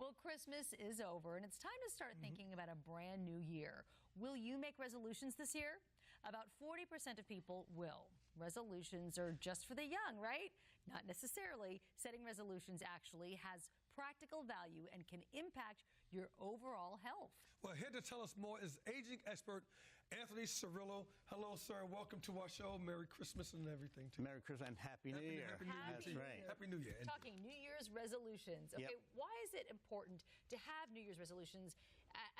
Well, Christmas is over, and it's time to start thinking about a brand new year. Will you make resolutions this year? About 40% of people will. Resolutions are just for the young, right? Not necessarily. Setting resolutions actually has practical value and can impact your overall health. Well, here to tell us more is aging expert Anthony Cirillo. Hello, sir. Welcome to our show. Merry Christmas and everything, too. Merry Christmas and Happy New Year. Happy New Year. That's right. Happy New Year. Talking New Year's resolutions. Okay, Yep. why is it important to have New Year's resolutions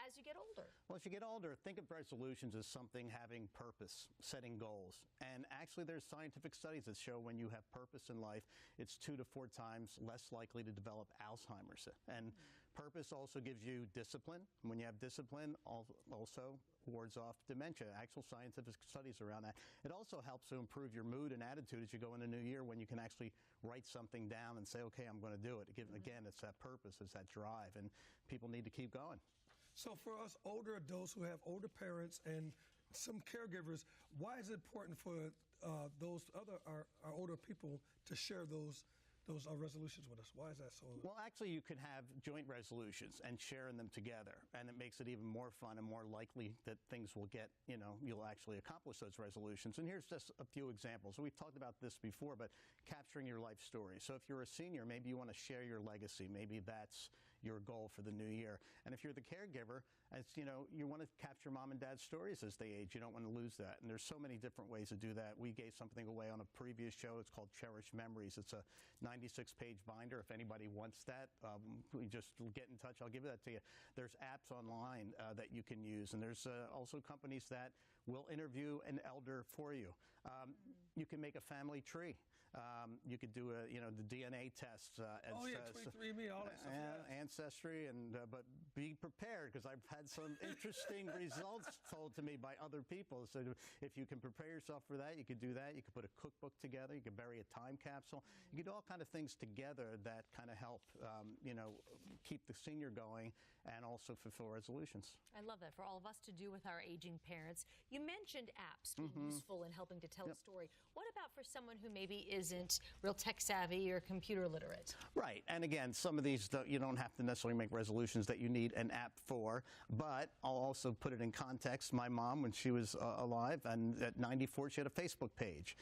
as you get older? Well, as you get older, think of resolutions as something having purpose, setting goals. And actually, there's scientific studies that show when you have purpose in life, it's 2 to 4 times less likely to develop Alzheimer's. And purpose also gives you discipline. When you have discipline, also wards off dementia. Actual scientific studies around that. It also helps to improve your mood and attitude as you go into the new year when you can actually write something down and say, okay, I'm going to do it. Again, it's that purpose, it's that drive, and people need to keep going. So for us older adults who have older parents and some caregivers, why is it important for our older people to share those resolutions with us? Why is that so? Well, actually, you could have joint resolutions and sharing them together, and it makes it even more fun and more likely that things will get, you'll actually accomplish those resolutions. And here's just a few examples. We've talked about this before, but capturing your life story. So if you're a senior, maybe you want to share your legacy. Maybe that's your goal for the new year. And if you're the caregiver, you want to capture mom and dad's stories as they age. You don't want to lose that. And there's so many different ways to do that. We gave something away on a previous show. It's called Cherished Memories. It's a 96-page binder. If anybody wants that, we just get in touch. I'll give that to you. There's apps online that you can use, and there's also companies that will interview an elder for you. You can make a family tree. You could do the DNA tests. 23andMe, all that stuff. Ancestry, but be prepared, because I've had some interesting results told to me by other people. So if you can prepare yourself for that, you could do that. You could put a cookbook together. You could bury a time capsule. You could do all kinds of things together that kind of help, keep the senior going and also fulfill resolutions. I love that for all of us to do with our aging parents. You mentioned apps being useful in helping to tell a story. What about for someone who maybe isn't real tech savvy or computer literate? Right. And again, some of these you don't have to necessarily make resolutions that you need an app for, but I'll also put it in context. My mom, when she was alive, and at 94, she had a Facebook page.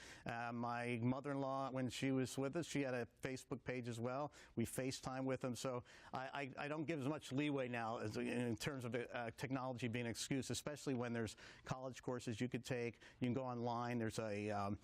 My mother-in-law, when she was with us, she had a Facebook page as well. We FaceTime with them. So I don't give as much leeway now in terms of technology being an excuse, especially when there's college courses you could take. You can go online. There's a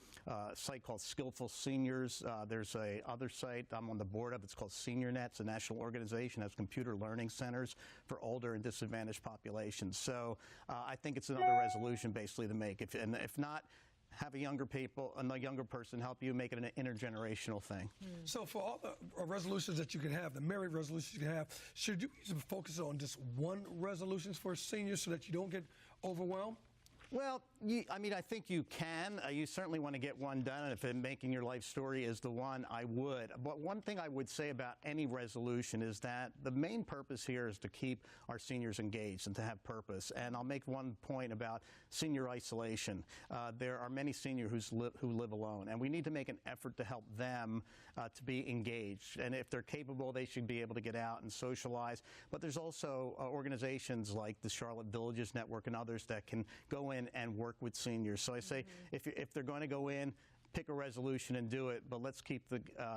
site called Skillful Seniors. There's a other site I'm on the board of. It's called SeniorNet. It's a national organization that has computer learning centers for older and disadvantaged populations. So I think it's another resolution basically to make. If not, have a younger person help you make it an intergenerational thing. So for all the resolutions that you can have, the married resolutions you can have, should you focus on just one resolution for seniors so that you don't get overwhelmed? Well, I think you can. You certainly want to get one done, and if making your life story is the one, I would. But one thing I would say about any resolution is that the main purpose here is to keep our seniors engaged and to have purpose. And I'll make one point about senior isolation. There are many seniors who live alone, and we need to make an effort to help them to be engaged. And if they're capable, they should be able to get out and socialize. But there's also organizations like the Charlotte Villages Network and others that can go in and work with seniors. So I say, if they're going to go in, pick a resolution and do it, but let's keep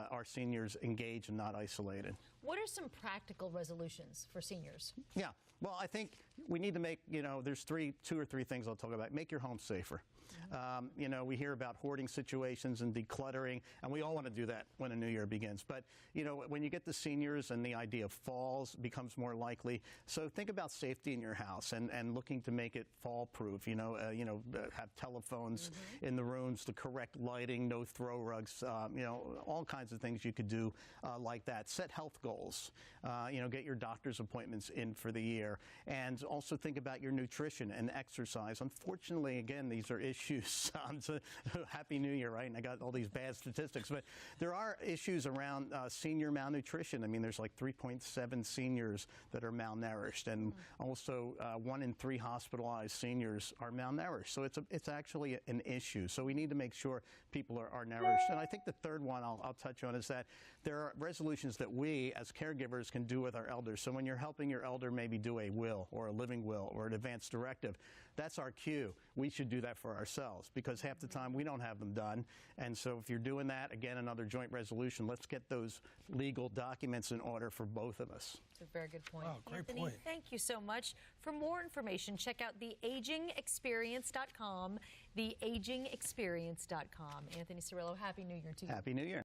our seniors engaged and not isolated. What are some practical resolutions for seniors? Yeah, well, I think we need to make, there's 2 or 3 things I'll talk about. Make your home safer. We hear about hoarding situations and decluttering, and we all want to do that when a new year begins. But, when you get to seniors and the idea of falls becomes more likely, so think about safety in your house and looking to make it fall-proof. Have telephones in the rooms, the correct lighting, no throw rugs, all kinds of things you could do like that. Set health goals. Get your doctor's appointments in for the year, and also think about your nutrition and exercise. Unfortunately, again, these are issues issues. So, Happy New Year, right? And I got all these bad statistics. But there are issues around senior malnutrition. I mean, there's like 3.7 seniors that are malnourished. And also 1 in 3 hospitalized seniors are malnourished. So it's actually an issue. So we need to make sure people are nourished. And I think the third one I'll touch on is that there are resolutions that we as caregivers can do with our elders. So when you're helping your elder maybe do a will or a living will or an advance directive, that's our cue. We should do that for ourselves because half the time we don't have them done. And so if you're doing that, again, another joint resolution, let's get those legal documents in order for both of us. That's a very good point. Wow, great Anthony, point. thank you so much. For more information, check out theagingexperience.com, theagingexperience.com. Anthony Cirillo, Happy New Year to you. Happy New Year.